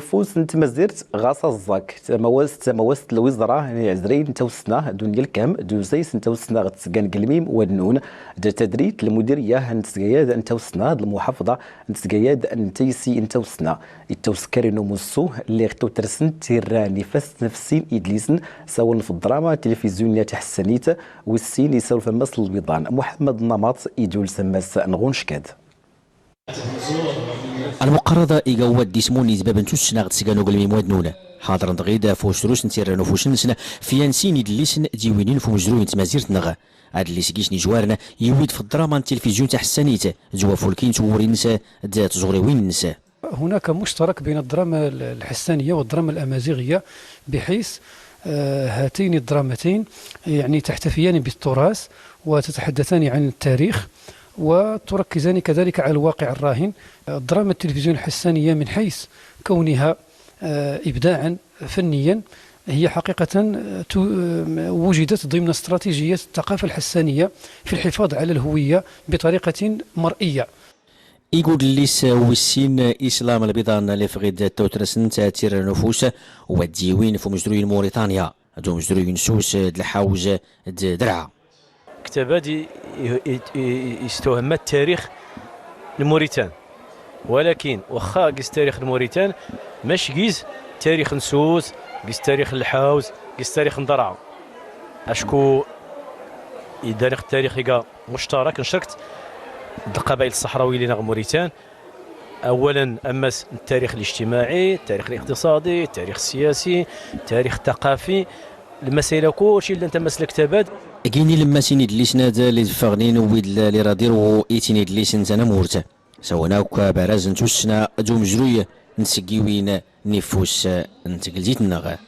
فوز نتمازرت غاصة الزاك تموست الوزراء عزرين توسنا دنيا الكام دوزيس نتوسنا غتسكان قلميم ودنون دا تدريت المديرية نتسقياد نتوسنا المحافظة نتسقياد نتيسي نتوسنا التوسكري نموسو اللي غتو ترسن تيراني فاس نفسين إدليسن سواء في الدراما التلفزيونية تحسنيت والسين يساول في مصر البيضان محمد نمط يجول سماس نغون شكاد المقرضة إيقاوات ديسموني زبابن توسنا غتسقانو قلمي موادنونا حاضر نتغيدا فوشتروس نتيرانو فوشنسنا فيانسيني دليسن ديوينين فمجروين تمازيرت نغا هاد اللي سكيشني جوارنا يويد في الدراما التلفزيون تحسنيت جوا فولكين توري نسا دات زغريوين نسا. هناك مشترك بين الدراما الحسانية والدراما الأمازيغية بحيث هاتين الدرامتين يعني تحتفيان بالتراث وتتحدثان عن التاريخ وتركزان كذلك على الواقع الراهن. الدراما التلفزيون الحسانية من حيث كونها إبداعا فنيا هي حقيقة وجدت ضمن استراتيجية الثقافة الحسانية في الحفاظ على الهوية بطريقة مرئية. يقول ليس وسين إسلام البيضان اللي فغيد توترسن تاتير نفوس وديوين في مجدروين موريتانيا دو مجدروين سوس الحوز درعا كتابات يستوهم تاريخ الموريتان، ولكن واخا قيس تاريخ الموريتان ماشي قيس تاريخ نسوس قيس تاريخ الحوز قيس تاريخ ندرعا اشكو يدارك التاريخ مشترك نشركت القبائل الصحراويه اللي موريتان. اولا امس التاريخ الاجتماعي، التاريخ الاقتصادي، التاريخ السياسي، التاريخ الثقافي، المسائل كلشي اللي انت مسلك كتابات كايني لما سيني دليسنا اللي فغنين ويد اللي راديرو ايتيني دليسن انا مورتا سوانا كبراز نتوسنا دو مجرويه نسقيوين نفوس نتقلزيت النغا